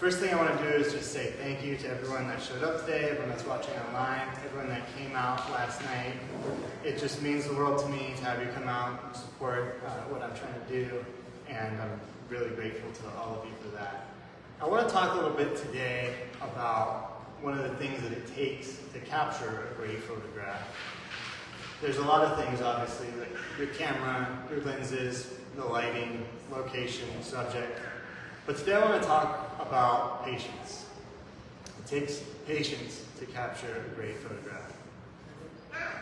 First thing I want to do is just say thank you to everyone that showed up today, everyone that's watching online, everyone that came out last night. It just means the world to me to have you come out and support what I'm trying to do, and I'm really grateful to all of you for that. I want to talk a little bit today about one of the things that it takes to capture a great photograph. There's a lot of things, obviously, like your camera, your lenses, the lighting, location, subject. But today I want to talk about patience. It takes patience to capture a great photograph.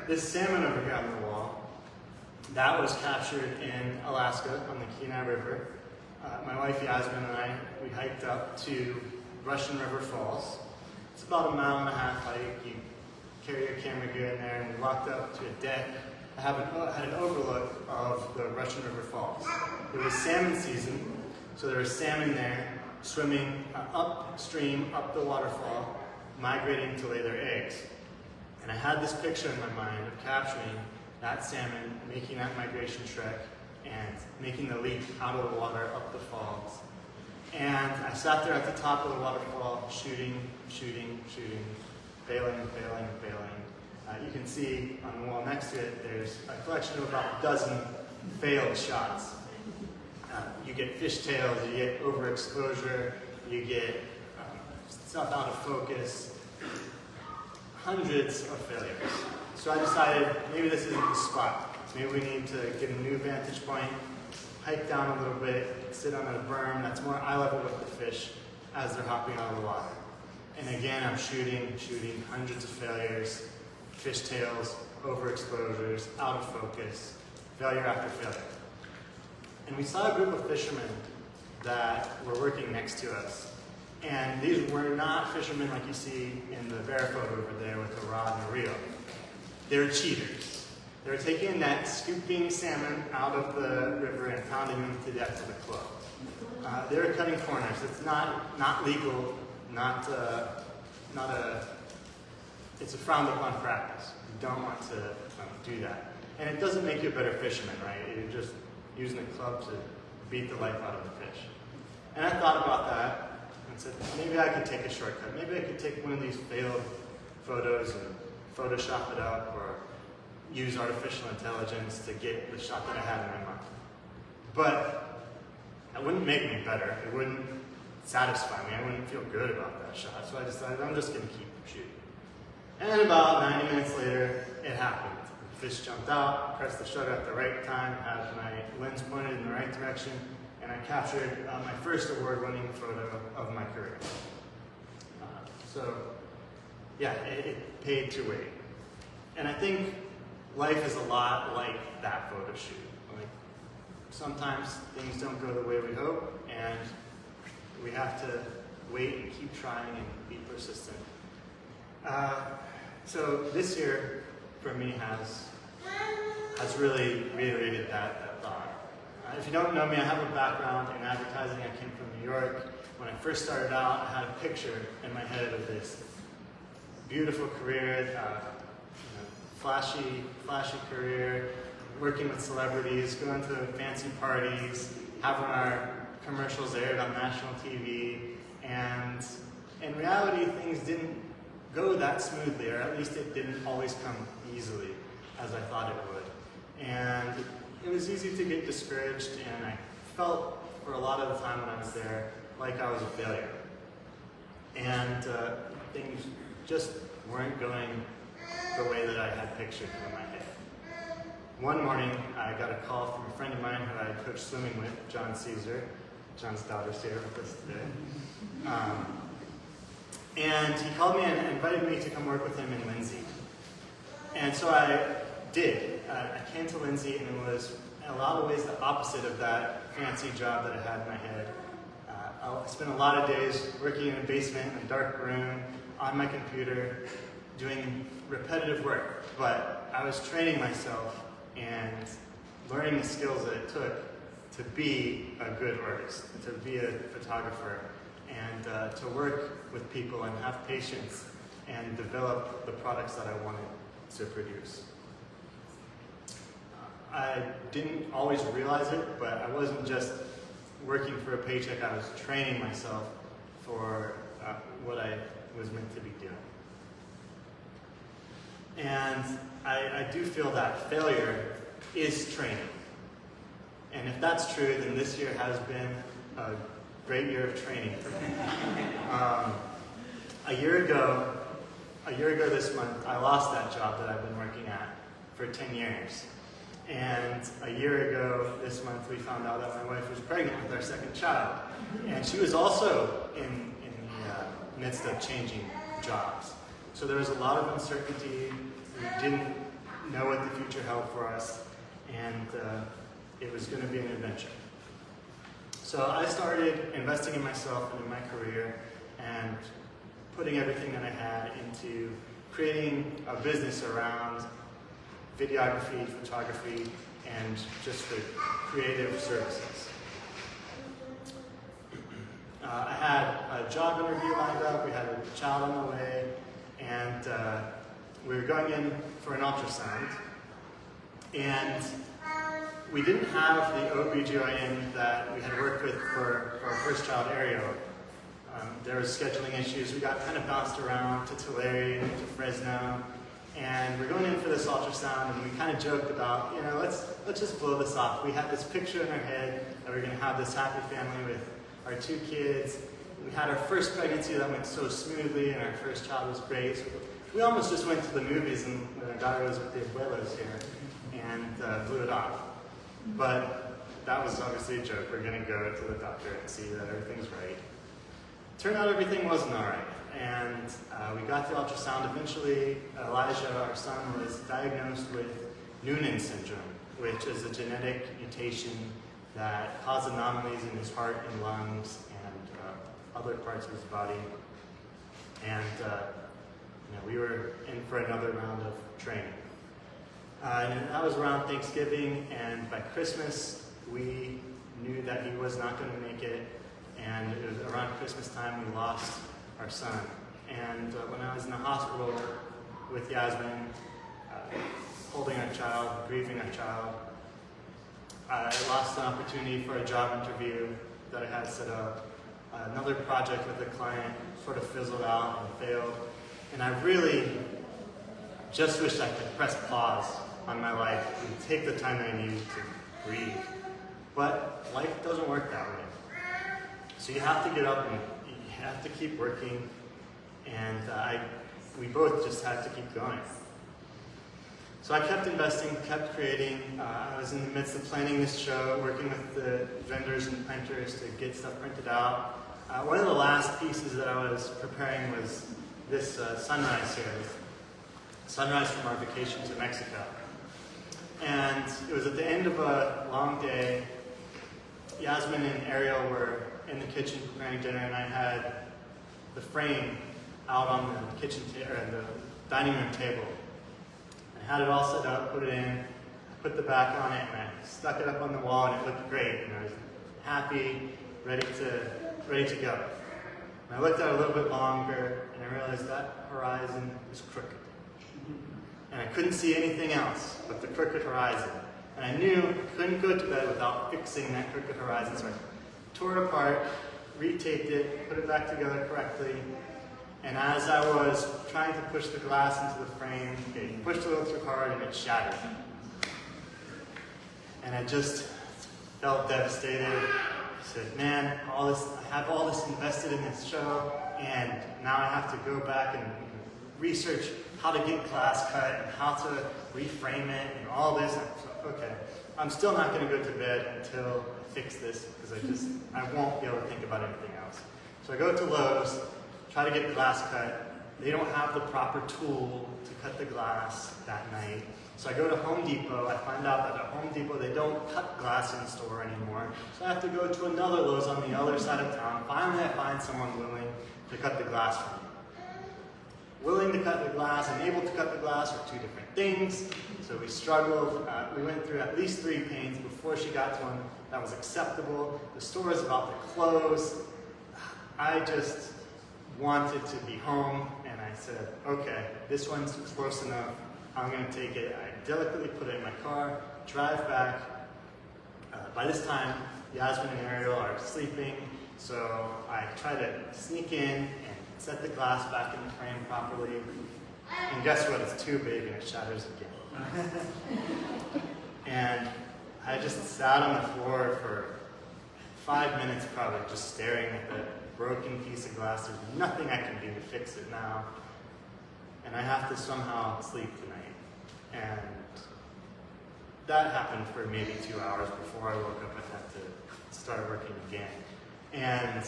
This salmon over here on the wall, that was captured in Alaska on the Kenai River. My wife Yasmin and I, we hiked up to Russian River Falls. It's about 1.5 mile hike. You carry your camera gear in there, and we walked up to a deck that had an overlook of the Russian River Falls. It was salmon season. So there was salmon there, swimming upstream, up the waterfall, migrating to lay their eggs. And I had this picture in my mind of capturing that salmon, making that migration trek, and making the leap out of the water, up the falls. And I sat there at the top of the waterfall, shooting, failing. You can see on the wall next to it, there's a collection of about a dozen failed shots. You get fishtails, you get overexposure, you get stuff out of focus, hundreds of failures. So I decided maybe this isn't the spot. Maybe we need to get a new vantage point, hike down a little bit, sit on a berm that's more eye level with the fish as they're hopping out of the water. And again, I'm shooting, hundreds of failures, fishtails, overexposures, out of focus, failure after failure. And we saw a group of fishermen that were working next to us. And these were not fishermen like you see in the bear photo over there with a rod and a reel. They were cheaters. They were taking a net, scooping salmon out of the river and pounding them to death with a club. They were cutting corners. It's not legal, it's a frowned upon practice. You don't want to do that. And it doesn't make you a better fisherman, right? You're just using a club to beat the life out of the fish. And I thought about that and said, maybe I could take a shortcut. Maybe I could take one of these failed photos and Photoshop it up, or use artificial intelligence to get the shot that I had in my mind. But it wouldn't make me better. It wouldn't satisfy me. I wouldn't feel good about that shot. So I decided I'm just going to keep shooting. And about 90 minutes later, it happened. The fish jumped out, pressed the shutter at the right time, had my lens pointed in the right direction, and I captured my first award-winning photo of my career. So, yeah, it paid to wait. And I think life is a lot like that photo shoot. Like, sometimes things don't go the way we hope, and we have to wait and keep trying and be persistent. So this year, for me, has really reiterated that thought. If you don't know me, I have a background in advertising. I came from New York. When I first started out, I had a picture in my head of this beautiful career, flashy career, working with celebrities, going to fancy parties, having our commercials aired on national TV, and in reality, things didn't go that smoothly, or at least it didn't always come easily as I thought it would. And it was easy to get discouraged, and I felt for a lot of the time when I was there like I was a failure. And things just weren't going the way that I had pictured in my head. One morning, I got a call from a friend of mine who I had coached swimming with, John Caesar. John's daughter's here with us today. And he called me and invited me to come work with him in Lindsay. And so I did. I came to Lindsay, and it was in a lot of ways the opposite of that fancy job that I had in my head. I spent a lot of days working in a basement in a dark room, on my computer, doing repetitive work. But I was training myself and learning the skills that it took to be a good artist, to be a photographer, and to work with people and have patience and develop the products that I wanted to produce. I didn't always realize it, but I wasn't just working for a paycheck. I was training myself for what I was meant to be doing. And I do feel that failure is training. And if that's true, then this year has been a great year of training for me. A year ago this month, I lost that job that I've been working at for 10 years. And a year ago this month, we found out that my wife was pregnant with our second child. And she was also in the midst of changing jobs. So there was a lot of uncertainty. We didn't know what the future held for us. And it was going to be an adventure. So I started investing in myself and in my career and putting everything that I had into creating a business around videography, photography, and just the creative services. I had a job interview lined up, we had a child on the way, and we were going in for an ultrasound. And we didn't have the OB/GYN that we had worked with for our first child, Ariel. There was scheduling issues. We got kind of bounced around to Tulare, to Fresno, and we're going in for this ultrasound, and we kind of joked about, you know, let's just blow this off. We had this picture in our head that we're going to have this happy family with our 2 kids. We had our first pregnancy that went so smoothly, and our first child was great. So we almost just went to the movies, and when our daughter was with the abuelos here, and blew it off. But that was obviously a joke. We're going to go to the doctor and see that everything's right. Turned out everything wasn't all right. And we got the ultrasound. Eventually, Elijah, our son, was diagnosed with Noonan syndrome, which is a genetic mutation that caused anomalies in his heart and lungs and other parts of his body. And we were in for another round of training. And that was around Thanksgiving, and by Christmas, we knew that he was not going to make it, and it was around Christmas time we lost our son. And when I was in the hospital with Yasmin, holding our child, grieving our child, I lost an opportunity for a job interview that I had set up. Another project with a client sort of fizzled out and failed, and I really just wished I could press pause on my life and take the time I needed to grieve. But life doesn't work that way. So you have to get up and you have to keep working, and we both just had to keep going. So I kept investing, kept creating. I was in the midst of planning this show, working with the vendors and printers to get stuff printed out. One of the last pieces that I was preparing was this sunrise series. Sunrise from our vacation to Mexico. And it was at the end of a long day. Yasmin and Ariel were in the kitchen preparing dinner, and I had the frame out on the kitchen the dining room table. I had it all set up, put it in, I put the back on it, and I stuck it up on the wall, and it looked great. And I was happy, ready to go. And I looked at it a little bit longer, and I realized that horizon is crooked. And I couldn't see anything else but the crooked horizon. And I knew I couldn't go to bed without fixing that crooked horizon. So I tore it apart, retaped it, put it back together correctly. And as I was trying to push the glass into the frame, it pushed a little too hard and it shattered. And I just felt devastated. I said, man, I have all this invested in this show, and now I have to go back and research how to get glass cut and how to reframe it and all this. So, okay, I'm still not going to go to bed until I fix this, because I won't be able to think about anything else. So I go to Lowe's, try to get glass cut. They don't have the proper tool to cut the glass that night. So I go to Home Depot. I find out that at Home Depot they don't cut glass in store anymore. So I have to go to another Lowe's on the other side of town. Finally I find someone willing to cut the glass for me. Willing to cut the glass and able to cut the glass are two different things. So we struggled. We went through at least 3 paints before she got to one that was acceptable. The store is about to close. I just wanted to be home, and I said, okay, this one's close enough. I'm going to take it. I delicately put it in my car, drive back. By this time, Yasmin and Ariel are sleeping, So I try to sneak in and set the glass back in the frame properly. And guess what? It's too big and it shatters again. And I just sat on the floor for 5 minutes probably, just staring at the broken piece of glass. There's nothing I can do to fix it now. And I have to somehow sleep tonight. And that happened for maybe 2 hours before I woke up and had to start working again. And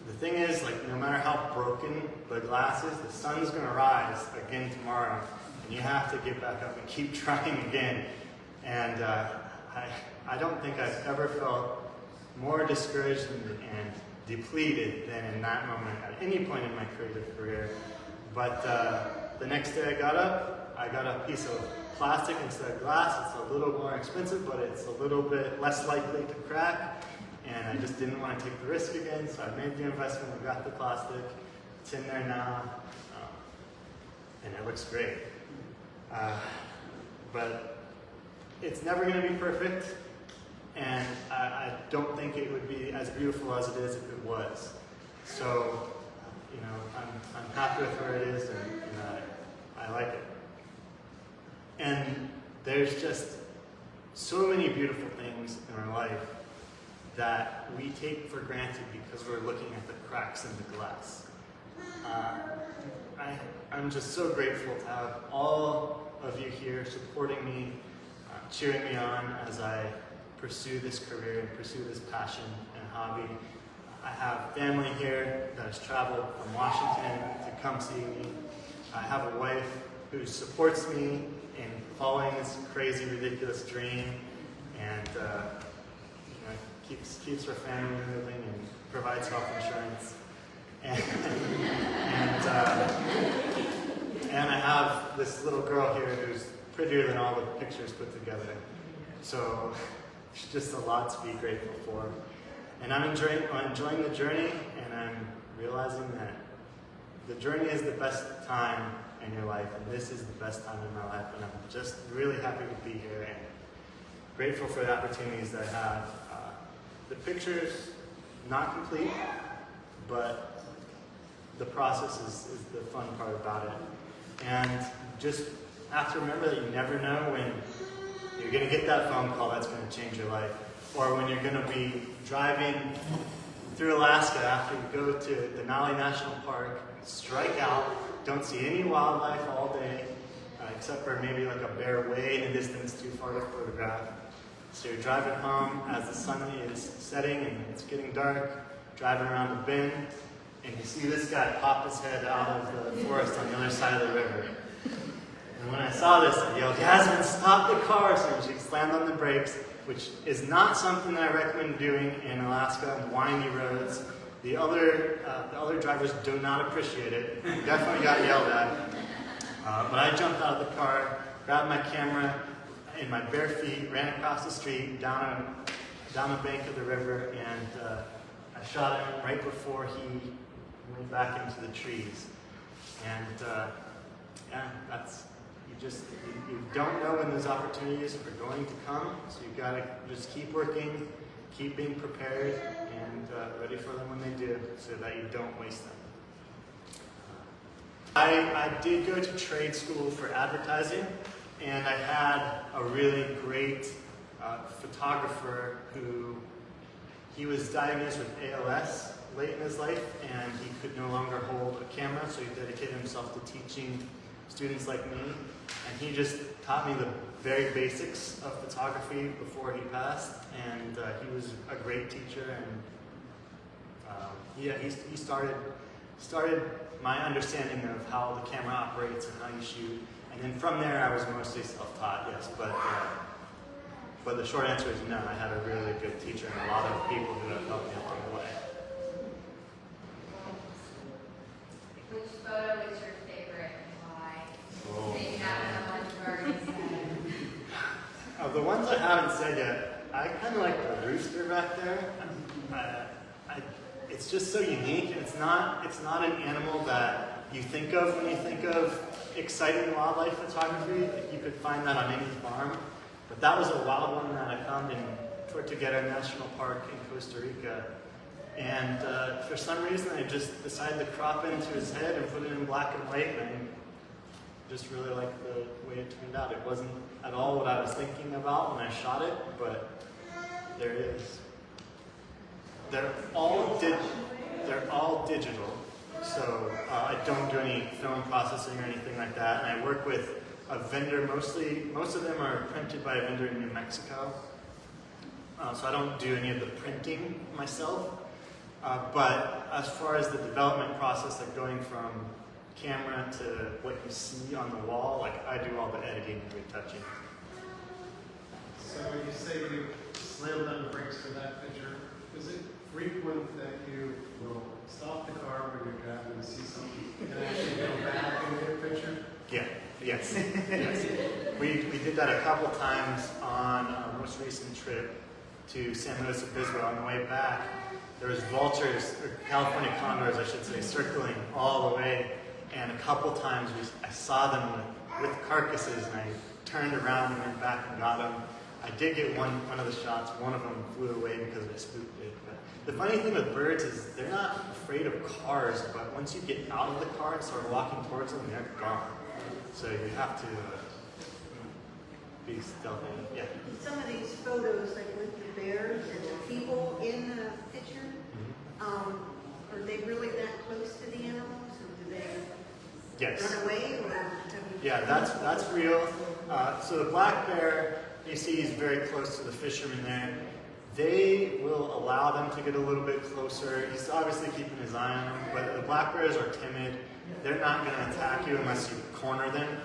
the thing is, like, no matter how broken the glass is, the sun's going to rise again tomorrow, and you have to get back up and keep trying again. And I don't think I've ever felt more discouraged and depleted than in that moment at any point in my creative career. But the next day I got up, I got a piece of plastic instead of glass. It's a little more expensive, but it's a little bit less likely to crack. And I just didn't want to take the risk again, so I made the investment. I got the plastic. It's in there now, and it looks great. But it's never going to be perfect, and I don't think it would be as beautiful as it is if it was. So, you know, I'm happy with where it is, and I like it. And there's just so many beautiful things in our life that we take for granted because we're looking at the cracks in the glass. I'm just so grateful to have all of you here supporting me, cheering me on as I pursue this career and pursue this passion and hobby. I have family here that has traveled from Washington to come see me. I have a wife who supports me in following this crazy, ridiculous dream, and keeps her family moving and provides health insurance. And I have this little girl here who's prettier than all the pictures put together. So it's just a lot to be grateful for. And I'm enjoying the journey, and I'm realizing that the journey is the best time in your life, and this is the best time in my life, and I'm just really happy to be here and grateful for the opportunities that I have. The picture's not complete, but the process is the fun part about it. And just have to remember that you never know when you're going to get that phone call that's going to change your life, or when you're going to be driving through Alaska after you go to Denali National Park, strike out, don't see any wildlife all day, except for maybe like a bear way in the distance too far to photograph. So you're driving home as the sun is setting and it's getting dark, driving around a bend, and you see this guy pop his head out of the forest on the other side of the river. And when I saw this, I yelled, "Yasmin, stop the car!" So she slammed on the brakes, which is not something that I recommend doing in Alaska on windy roads. The other drivers do not appreciate it. Definitely got yelled at. But I jumped out of the car, grabbed my camera in my bare feet, ran across the street, down the bank of the river, and I shot him right before he went back into the trees. And that's, you don't know when those opportunities are going to come, so you gotta just keep working, keep being prepared, and ready for them when they do, so that you don't waste them. I did go to trade school for advertising, and I had a really great photographer he was diagnosed with ALS late in his life, and he could no longer hold a camera, so he dedicated himself to teaching students like me, and he just taught me the very basics of photography before he passed, and he was a great teacher, and he started my understanding of how the camera operates and how you shoot. And then from there, I was mostly self-taught, yes, but the short answer is no. I had a really good teacher and a lot of people who have helped me along the way. Which photo is your favorite and why? Oh, Maybe not the ones you've already said. Of the ones I haven't said yet, I kind of like the rooster back there. It's just so unique, and it's not an animal that you think of when you think of exciting wildlife photography. You could find that on any farm, but that was a wild one that I found in Tortuguera National Park in Costa Rica. And for some reason, I just decided to crop it into his head and put it in black and white, and I just really liked the way it turned out. It wasn't at all what I was thinking about when I shot it, but there it is. They're all digital, so I don't do any film processing or anything like that, and I work with a vendor mostly. Most of them are printed by a vendor in New Mexico, so I don't do any of the printing myself. But as far as the development process, like going from camera to what you see on the wall, like I do all the editing and retouching. So when you say you slammed on the brakes for that picture, is it frequent that you will stop the car when you're driving and see something and actually go back and get a picture? Yeah, yes, yes. We did that a couple times on our most recent trip to San Luis Obispo. On the way back, there was vultures, or California condors, I should say, circling all the way. And a couple times I saw them with carcasses, and I turned around and went back and got them. I did get one of the shots. One of them flew away because I spooked it. But the funny thing with birds is they're not afraid of cars, but once you get out of the car and start walking towards them, they're gone. So you have to be stealthy. Yeah. Some of these photos, like with the bears and the people in the picture, are they really that close to the animals, or do they Yes. run away? Or Yeah, that's real. So the black bear, you see he's very close to the fishermen there. They will allow them to get a little bit closer. He's obviously keeping his eye on them, but the black bears are timid. They're not going to attack you unless you corner them.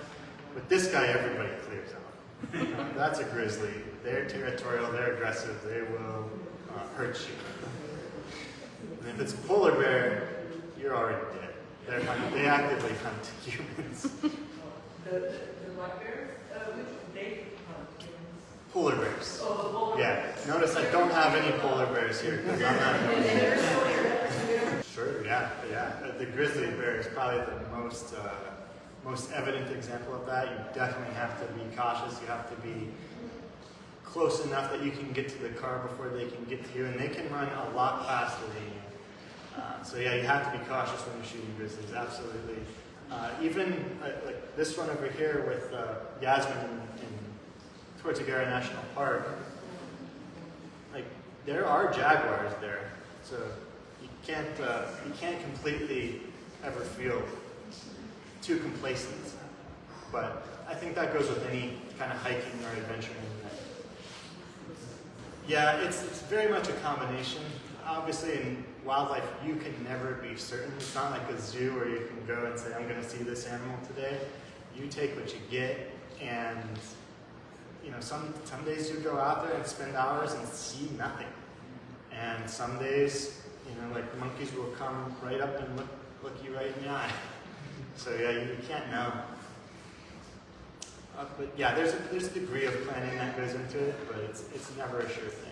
With this guy, everybody clears out. That's a grizzly. They're territorial, they're aggressive, they will hurt you. And if it's a polar bear, you're already dead. They actively hunt humans. The black bears? Which they hunt? Polar bears. Oh, the polar bears. Yeah. Notice I don't have any polar bears here because I'm not known here. Sure, yeah. The grizzly bear is probably the most evident example of that. You definitely have to be cautious. You have to be close enough that you can get to the car before they can get to you, and they can run a lot faster than you. So yeah, you have to be cautious when you're shooting grizzlies, absolutely. Even like this one over here with Yasmin in Tortuguera National Park, like there are jaguars there, so you can't completely ever feel too complacent. But I think that goes with any kind of hiking or adventuring. Yeah, it's very much a combination. Obviously, in wildlife, you can never be certain. It's not like a zoo where you can go and say, I'm going to see this animal today. You take what you get, and some days you go out there and spend hours and see nothing. And some days, like monkeys will come right up and look you right in the eye. So yeah, you can't know. But yeah, there's a degree of planning that goes into it, but it's never a sure thing.